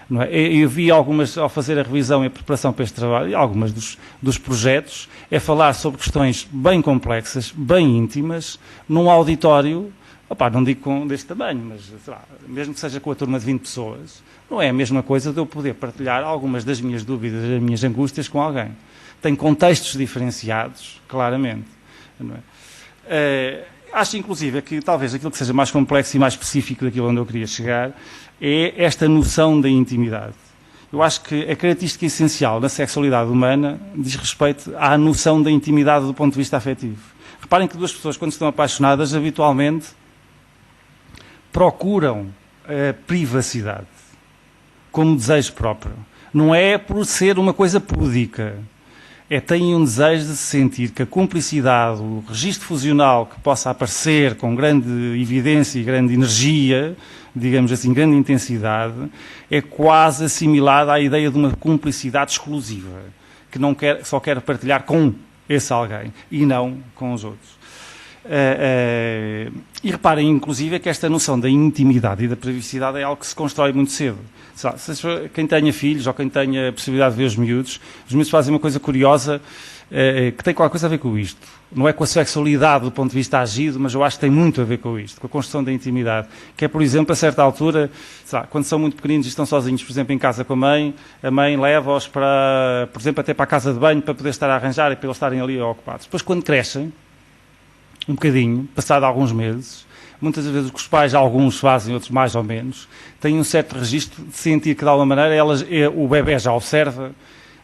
Não é? Eu vi algumas, ao fazer a revisão e a preparação para este trabalho, algumas dos projetos, é falar sobre questões bem complexas, bem íntimas, num auditório Opa, não digo deste tamanho, mas sei lá, mesmo que seja com a turma de 20 pessoas, não é a mesma coisa de eu poder partilhar algumas das minhas dúvidas, das minhas angústias com alguém. Tem contextos diferenciados, claramente. Não é? Acho, inclusive, que talvez aquilo que seja mais complexo e mais específico daquilo onde eu queria chegar é esta noção da intimidade. Eu acho que a característica essencial da sexualidade humana diz respeito à noção da intimidade do ponto de vista afetivo. Reparem que duas pessoas, quando estão apaixonadas, habitualmente procuram a privacidade como desejo próprio. Não é por ser uma coisa púdica. Têm um desejo de se sentir que a cumplicidade, o registro fusional que possa aparecer com grande evidência e grande energia, digamos assim, grande intensidade, é quase assimilada à ideia de uma cumplicidade exclusiva, que só quer partilhar com esse alguém e não com os outros. E reparem, inclusive, que esta noção da intimidade e da privacidade é algo que se constrói muito cedo. Quem tenha filhos ou quem tenha a possibilidade de ver os miúdos fazem uma coisa curiosa que tem qualquer coisa a ver com isto. Não é com a sexualidade do ponto de vista agido, mas eu acho que tem muito a ver com isto, com a construção da intimidade. Que é, por exemplo, a certa altura, quando são muito pequeninos e estão sozinhos, por exemplo, em casa com a mãe leva-os para, por exemplo, até para a casa de banho para poder estar a arranjar e para eles estarem ali ocupados. Depois, quando crescem, um bocadinho, passado alguns meses, muitas vezes o que os pais, alguns fazem, outros mais ou menos, têm um certo registro de sentir que, de alguma maneira, o bebê já observa,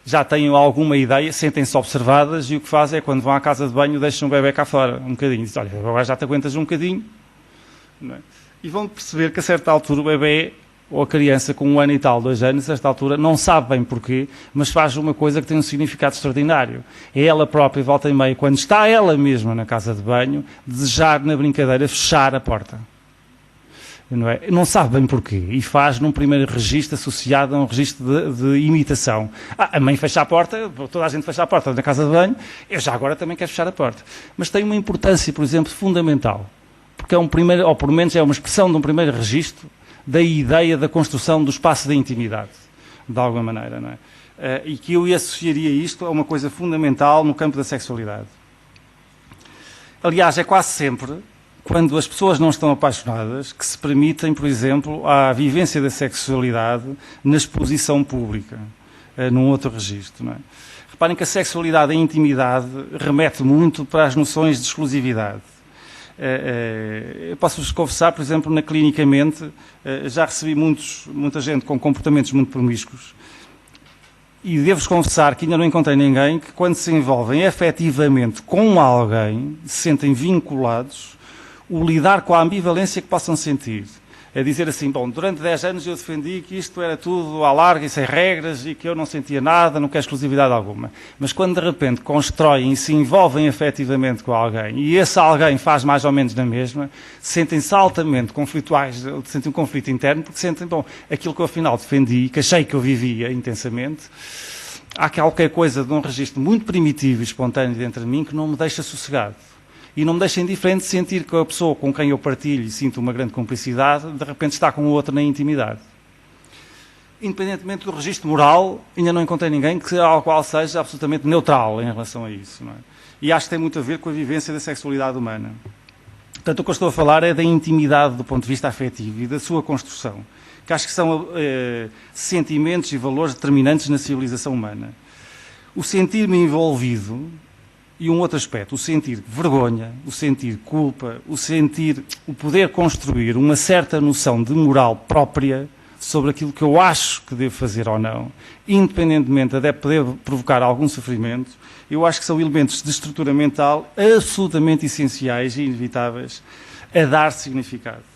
já têm alguma ideia, sentem-se observadas e o que fazem é, quando vão à casa de banho, deixam o bebê cá fora, um bocadinho. Dizem, olha, agora já te aguentas um bocadinho. Não é? E vão perceber que, a certa altura, o bebê ou a criança com 1 ano e tal, 2 anos, a esta altura, não sabe bem porquê, mas faz uma coisa que tem um significado extraordinário. É ela própria, volta e meia, quando está ela mesma na casa de banho, desejar, na brincadeira, fechar a porta. Não é? Não sabe bem porquê. E faz num primeiro registro associado a um registro de imitação. A mãe fecha a porta, toda a gente fecha a porta na casa de banho, eu já agora também quero fechar a porta. Mas tem uma importância, por exemplo, fundamental. Porque é um primeiro, ou pelo menos é uma expressão de um primeiro registro da ideia da construção do espaço da intimidade, de alguma maneira, não é? E que eu associaria isto a uma coisa fundamental no campo da sexualidade. Aliás, é quase sempre, quando as pessoas não estão apaixonadas, que se permitem, por exemplo, a vivência da sexualidade na exposição pública, num outro registro, não é? Reparem que a sexualidade e a intimidade remete muito para as noções de exclusividade. Eu posso-vos confessar, por exemplo, na Clinicamente, já recebi muita gente com comportamentos muito promíscuos e devo-vos confessar que ainda não encontrei ninguém que, quando se envolvem efetivamente com alguém, se sentem vinculados, o lidar com a ambivalência que possam sentir. É dizer assim, bom, durante 10 anos eu defendi que isto era tudo à larga e sem regras e que eu não sentia nada, não quero exclusividade alguma. Mas quando de repente constroem e se envolvem efetivamente com alguém e esse alguém faz mais ou menos na mesma, sentem-se altamente conflituais, sentem um conflito interno porque sentem, bom, aquilo que eu afinal defendi, que achei que eu vivia intensamente, há qualquer coisa de um registro muito primitivo e espontâneo dentro de mim que não me deixa sossegado. E não me deixa indiferente sentir que a pessoa com quem eu partilho e sinto uma grande cumplicidade, de repente está com o outro na intimidade. Independentemente do registro moral, ainda não encontrei ninguém ao qual seja absolutamente neutral em relação a isso. Não é? E acho que tem muito a ver com a vivência da sexualidade humana. Portanto, o que eu estou a falar é da intimidade do ponto de vista afetivo e da sua construção, que acho que são sentimentos e valores determinantes na civilização humana. O sentir-me envolvido. E um outro aspecto, o sentir vergonha, o sentir culpa, o poder construir uma certa noção de moral própria sobre aquilo que eu acho que devo fazer ou não, independentemente de poder provocar algum sofrimento, eu acho que são elementos de estrutura mental absolutamente essenciais e inevitáveis a dar significado.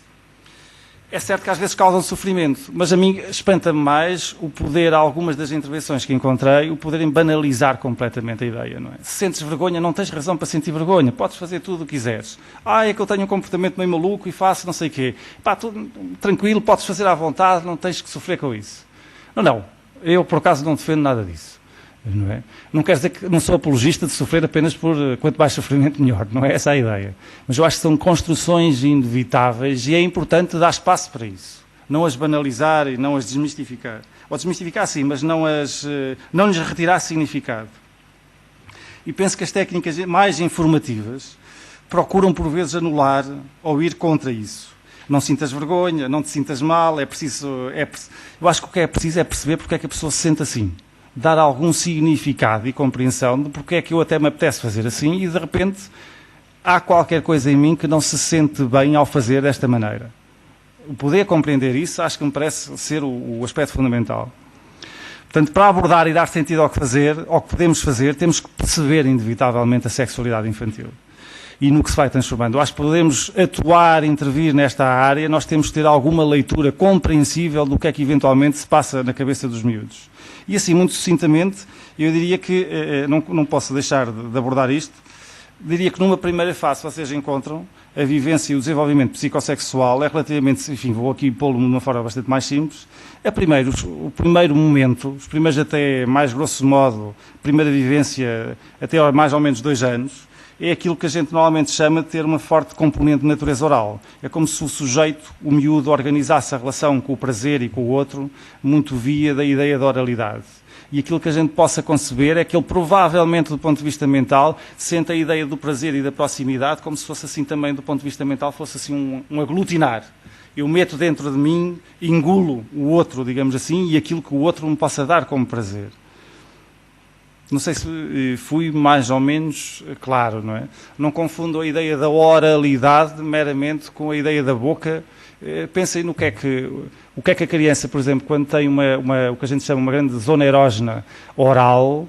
É certo que às vezes causam sofrimento, mas a mim espanta-me mais o poder, algumas das intervenções que encontrei, o poderem banalizar completamente a ideia, não é? Se sentes vergonha, não tens razão para sentir vergonha, podes fazer tudo o que quiseres. É que eu tenho um comportamento meio maluco e faço não sei o quê. Tudo tranquilo, podes fazer à vontade, não tens que sofrer com isso. Não, eu por acaso não defendo nada disso. Não é? Não quer dizer que não sou apologista de sofrer apenas por quanto mais sofrimento melhor, não é essa a ideia. Mas eu acho que são construções inevitáveis e é importante dar espaço para isso. Não as banalizar e não as desmistificar. Ou desmistificar sim, mas não lhes retirar significado. E penso que as técnicas mais informativas procuram por vezes anular ou ir contra isso. Não sintas vergonha, não te sintas mal, eu acho que o que é preciso é perceber porque é que a pessoa se sente assim. Dar algum significado e compreensão de porque é que eu até me apetece fazer assim e de repente há qualquer coisa em mim que não se sente bem ao fazer desta maneira. O poder compreender isso acho que me parece ser o aspecto fundamental. Portanto, para abordar e dar sentido ao que fazer, ao que podemos fazer, temos que perceber inevitavelmente a sexualidade infantil e no que se vai transformando. Acho que podemos atuar, intervir nesta área, nós temos que ter alguma leitura compreensível do que é que eventualmente se passa na cabeça dos miúdos. E assim, muito sucintamente, eu diria que, não posso deixar de abordar isto, diria que numa primeira fase vocês encontram a vivência e o desenvolvimento psicossexual é relativamente, enfim, vou aqui pô-lo de uma forma bastante mais simples. O primeiro momento, os primeiros até mais grosso modo, primeira vivência até mais ou menos 2 anos, é aquilo que a gente normalmente chama de ter uma forte componente de natureza oral. É como se o sujeito, o miúdo, organizasse a relação com o prazer e com o outro muito via da ideia da oralidade. E aquilo que a gente possa conceber é que ele provavelmente, do ponto de vista mental, sente a ideia do prazer e da proximidade como se fosse assim também, do ponto de vista mental, fosse assim um aglutinar. Eu meto dentro de mim, engulo o outro, digamos assim, e aquilo que o outro me possa dar como prazer. Não sei se fui mais ou menos claro, não é? Não confundo a ideia da oralidade meramente com a ideia da boca. Pensem no o que é que a criança, por exemplo, quando tem o que a gente chama uma grande zona erógena oral,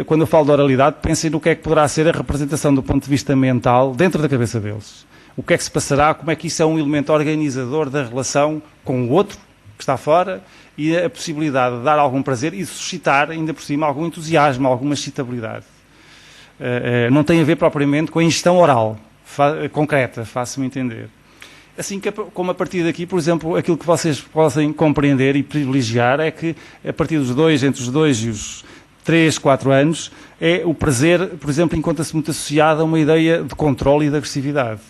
quando eu falo de oralidade, pensem no que é que poderá ser a representação do ponto de vista mental dentro da cabeça deles. O que é que se passará, como é que isso é um elemento organizador da relação com o outro, que está fora, e a possibilidade de dar algum prazer e suscitar, ainda por cima, algum entusiasmo, alguma excitabilidade. Não tem a ver propriamente com a ingestão oral, concreta, faço-me entender. Assim como a partir daqui, por exemplo, aquilo que vocês podem compreender e privilegiar é que, a partir entre os 2 e os 3, 4 anos, o prazer, por exemplo, encontra-se muito associado a uma ideia de controle e de agressividade,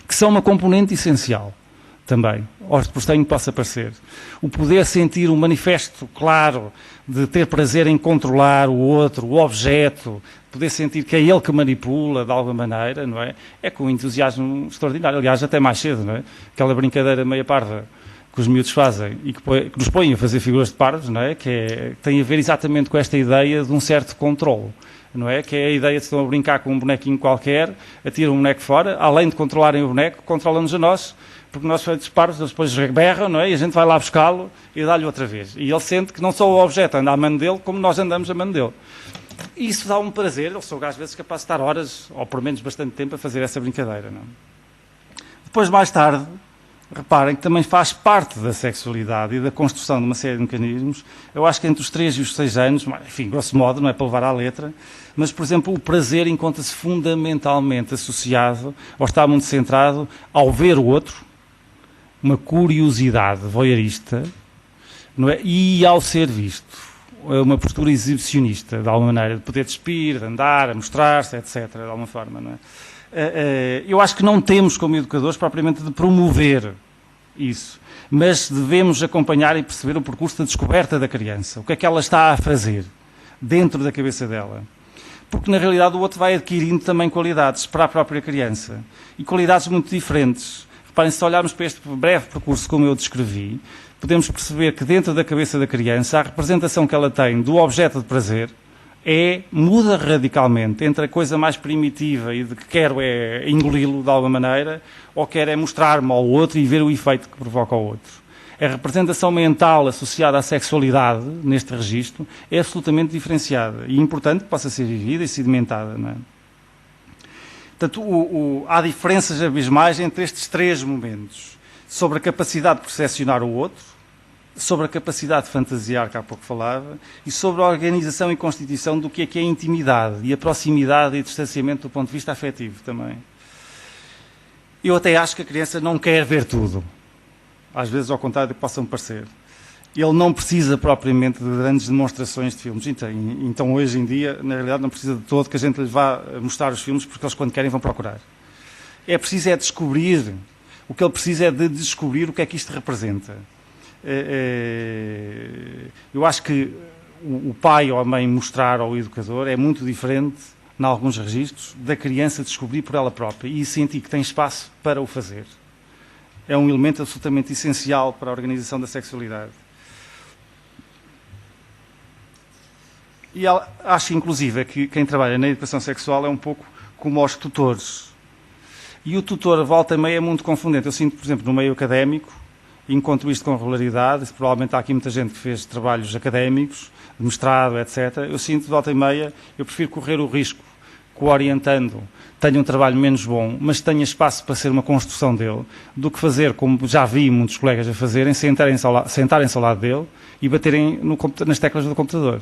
que são uma componente essencial também, por estranho que possa parecer. O poder sentir um manifesto claro de ter prazer em controlar o outro, o objeto, poder sentir que é ele que manipula de alguma maneira, não é? É com um entusiasmo extraordinário. Aliás, até mais cedo, não é? Aquela brincadeira meia parva que os miúdos fazem e que nos põem a fazer figuras de parvos, não é? Que tem a ver exatamente com esta ideia de um certo controle, não é? Que é a ideia de estão a brincar com um bonequinho qualquer, atiram o boneco fora, além de controlarem o boneco, controlam-nos a nós, porque nós feitos parvos, eles depois berram, não é? E a gente vai lá buscá-lo e dá-lhe outra vez. E ele sente que não só o objeto anda à mão dele, como nós andamos à mão dele. E isso dá um prazer, eu sou às vezes capaz de estar horas, ou por menos bastante tempo, a fazer essa brincadeira, não? Depois, mais tarde, reparem que também faz parte da sexualidade e da construção de uma série de mecanismos. Eu acho que entre os 3 e os 6 anos, enfim, grosso modo, não é para levar à letra, mas, por exemplo, o prazer encontra-se fundamentalmente associado, ou está muito centrado, ao ver o outro, uma curiosidade voyeurista, não é? E ao ser visto, uma postura exibicionista, de alguma maneira, de poder despir, de andar, a mostrar-se, etc., de alguma forma, não é? Eu acho que não temos, como educadores, propriamente de promover isso, mas devemos acompanhar e perceber o percurso da descoberta da criança, o que é que ela está a fazer dentro da cabeça dela. Porque, na realidade, o outro vai adquirindo também qualidades para a própria criança, e qualidades muito diferentes. Reparem, se olharmos para este breve percurso como eu descrevi, podemos perceber que dentro da cabeça da criança a representação que ela tem do objeto de prazer muda radicalmente entre a coisa mais primitiva e de que quero é engoli-lo de alguma maneira, ou quero é mostrar-me ao outro e ver o efeito que provoca ao outro. A representação mental associada à sexualidade, neste registro, é absolutamente diferenciada e importante que possa ser vivida e sedimentada, não é? Portanto, há diferenças abismais entre estes 3 momentos. Sobre a capacidade de percepcionar o outro, sobre a capacidade de fantasiar, que há pouco falava, e sobre a organização e constituição do que é a intimidade e a proximidade e distanciamento do ponto de vista afetivo também. Eu até acho que a criança não quer ver tudo. Às vezes, ao contrário do que possam parecer. Ele não precisa propriamente de grandes demonstrações de filmes. Então, hoje em dia, na realidade, não precisa de todo que a gente lhe vá mostrar os filmes, porque eles, quando querem, vão procurar. É preciso descobrir. O que ele precisa é de descobrir o que é que isto representa. Eu acho que o pai ou a mãe mostrar ao educador é muito diferente em alguns registros, da criança descobrir por ela própria e sentir que tem espaço para o fazer. É um elemento absolutamente essencial para a organização da sexualidade. E acho, inclusive, que quem trabalha na educação sexual é um pouco como os tutores. E o tutor, a volta e meia, é muito confundente. Eu sinto, por exemplo, no meio académico, e encontro isto com regularidade, provavelmente há aqui muita gente que fez trabalhos académicos, de mestrado, etc. Eu sinto, de volta e meia, eu prefiro correr o risco que o orientando tenha um trabalho menos bom, mas tenha espaço para ser uma construção dele, do que fazer, como já vi muitos colegas a fazerem, sentarem-se ao lado dele e baterem nas teclas do computador.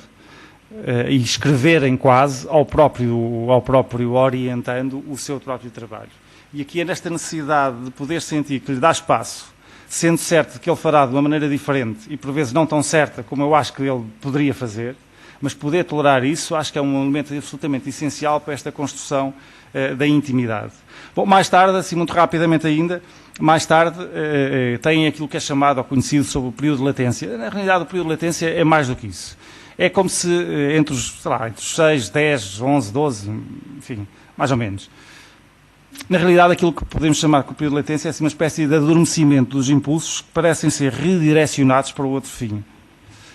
E escreverem quase ao próprio orientando o seu próprio trabalho. E aqui é nesta necessidade de poder sentir que lhe dá espaço, sendo certo que ele fará de uma maneira diferente e por vezes não tão certa como eu acho que ele poderia fazer, mas poder tolerar isso acho que é um elemento absolutamente essencial para esta construção da intimidade. Bom, mais tarde, assim muito rapidamente ainda, tem aquilo que é chamado ou conhecido sobre o período de latência. Na realidade, o período de latência é mais do que isso. É como se entre os 6, 10, 11, 12, enfim, mais ou menos. Na realidade, aquilo que podemos chamar de período de latência é assim, uma espécie de adormecimento dos impulsos que parecem ser redirecionados para o outro fim.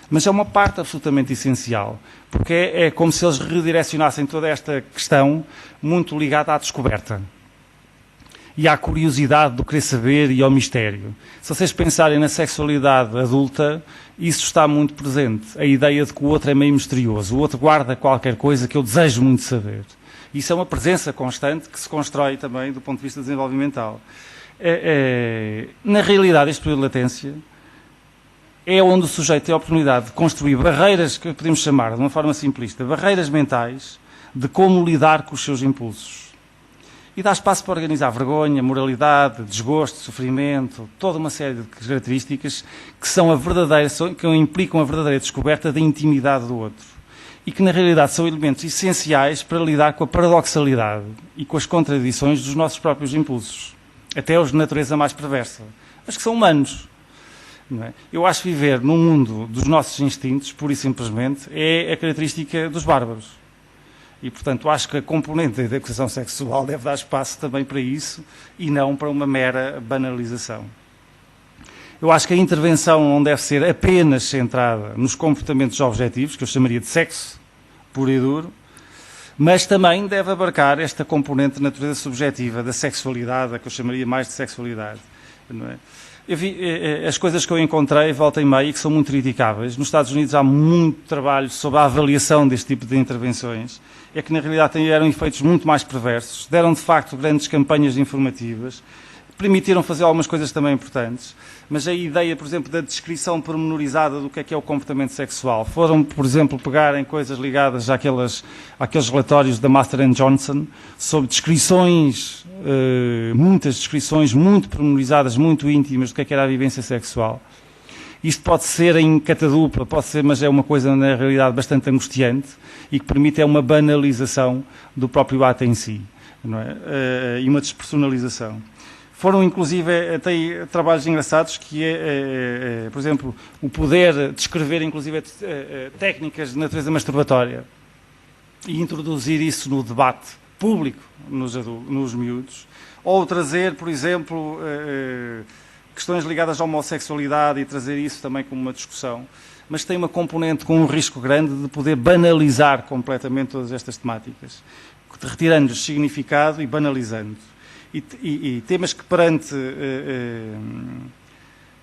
Mas é uma parte absolutamente essencial, porque é como se eles redirecionassem toda esta questão muito ligada à descoberta e à curiosidade do querer saber e ao mistério. Se vocês pensarem na sexualidade adulta, isso está muito presente. A ideia de que o outro é meio misterioso, o outro guarda qualquer coisa que eu desejo muito saber. Isso é uma presença constante que se constrói também do ponto de vista desenvolvimental. Na realidade, este período de latência é onde o sujeito tem a oportunidade de construir barreiras, que podemos chamar de uma forma simplista, barreiras mentais de como lidar com os seus impulsos. E dá espaço para organizar vergonha, moralidade, desgosto, sofrimento, toda uma série de características que implicam a verdadeira descoberta da intimidade do outro. E que na realidade são elementos essenciais para lidar com a paradoxalidade e com as contradições dos nossos próprios impulsos, até os de natureza mais perversa, mas que são humanos. Não é? Eu acho que viver num mundo dos nossos instintos, pura e simplesmente, é a característica dos bárbaros. E, portanto, acho que a componente da educação sexual deve dar espaço também para isso e não para uma mera banalização. Eu acho que a intervenção não deve ser apenas centrada nos comportamentos objetivos, que eu chamaria de sexo puro e duro, mas também deve abarcar esta componente de natureza subjetiva da sexualidade, a que eu chamaria mais de sexualidade. Não é? Eu vi as coisas que eu encontrei, volta e meia, que são muito criticáveis. Nos Estados Unidos há muito trabalho sobre a avaliação deste tipo de intervenções. É que, na realidade, eram efeitos muito mais perversos. Deram, de facto, grandes campanhas informativas. Permitiram fazer algumas coisas também importantes. Mas a ideia, por exemplo, da descrição pormenorizada do que é o comportamento sexual. Foram, por exemplo, pegar em coisas ligadas àqueles relatórios da Master and Johnson sobre descrições, muitas descrições muito pormenorizadas, muito íntimas do que era a vivência sexual. Isto pode ser em catadupla, pode ser, mas é uma coisa, na realidade, bastante angustiante e que permite uma banalização do próprio ato em si, não é? E uma despersonalização. Foram, inclusive, até trabalhos engraçados que por exemplo, o poder descrever, inclusive, técnicas de natureza masturbatória e introduzir isso no debate público nos miúdos, ou trazer, por exemplo, questões ligadas à homossexualidade e trazer isso também como uma discussão, mas tem uma componente com um risco grande de poder banalizar completamente todas estas temáticas, retirando-lhes significado e banalizando. E temas que perante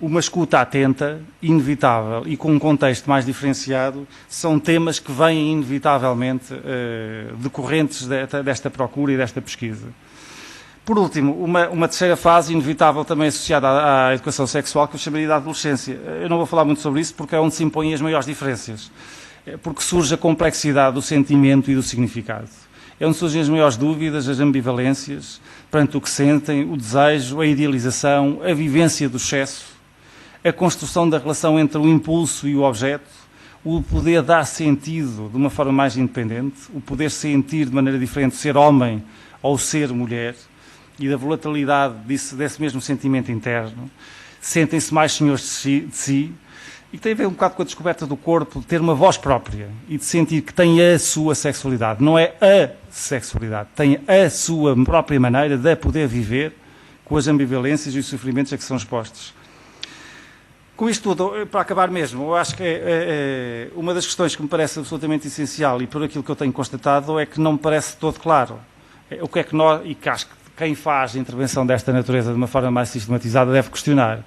uma escuta atenta, inevitável e com um contexto mais diferenciado, são temas que vêm inevitavelmente decorrentes desta procura e desta pesquisa. Por último, uma terceira fase inevitável também associada à educação sexual, que eu chamaria de adolescência. Eu não vou falar muito sobre isso porque é onde se impõem as maiores diferenças, porque surge a complexidade do sentimento e do significado. É onde surgem as maiores dúvidas, as ambivalências, perante o que sentem, o desejo, a idealização, a vivência do excesso, a construção da relação entre o impulso e o objeto, o poder dar sentido de uma forma mais independente, o poder sentir de maneira diferente ser homem ou ser mulher, e da volatilidade desse mesmo sentimento interno. Sentem-se mais senhores de si, e que tem a ver um bocado com a descoberta do corpo, de ter uma voz própria e de sentir que tem a sua sexualidade. Não é a sexualidade, tem a sua própria maneira de a poder viver com as ambivalências e os sofrimentos a que são expostos. Com isto tudo, para acabar mesmo, eu acho que uma das questões que me parece absolutamente essencial, e por aquilo que eu tenho constatado, é que não me parece todo claro o que é que nós, e que acho que quem faz a intervenção desta natureza de uma forma mais sistematizada deve questionar,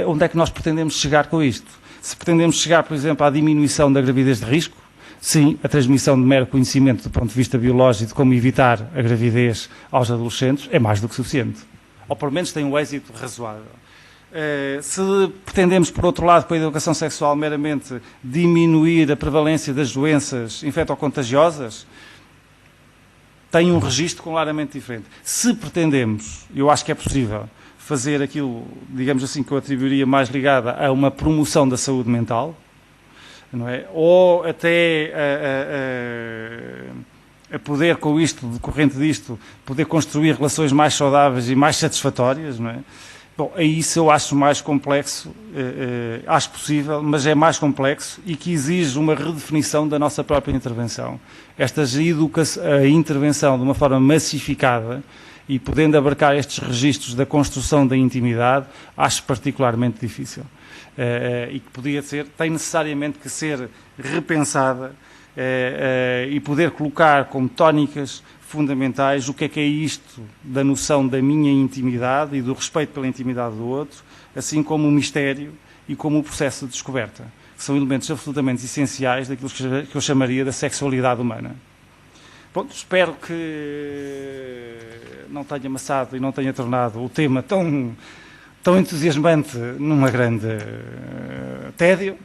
onde é que nós pretendemos chegar com isto. Se pretendemos chegar, por exemplo, à diminuição da gravidez de risco, sim, a transmissão de mero conhecimento do ponto de vista biológico de como evitar a gravidez aos adolescentes é mais do que suficiente. Ou pelo menos tem um êxito razoável. Se pretendemos, por outro lado, com a educação sexual meramente diminuir a prevalência das doenças infectocontagiosas, tem um registro claramente diferente. Se pretendemos, eu acho que é possível, fazer aquilo, digamos assim, que eu atribuiria mais ligada a uma promoção da saúde mental, não é? Ou até a poder, com isto, decorrente disto, poder construir relações mais saudáveis e mais satisfatórias, não é? Bom, isso eu acho mais complexo, acho possível, mas é mais complexo e que exige uma redefinição da nossa própria intervenção. A intervenção de uma forma massificada e podendo abarcar estes registros da construção da intimidade, acho particularmente difícil. E que tem necessariamente que ser repensada e poder colocar como tónicas fundamentais o que é isto da noção da minha intimidade e do respeito pela intimidade do outro, assim como o mistério e como o processo de descoberta, que são elementos absolutamente essenciais daquilo que eu chamaria da sexualidade humana. Bom, espero que não tenha amassado e não tenha tornado o tema tão entusiasmante numa grande tédio,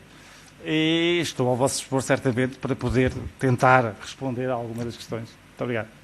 e estou ao vosso dispor certamente para poder tentar responder a alguma das questões. Muito obrigado.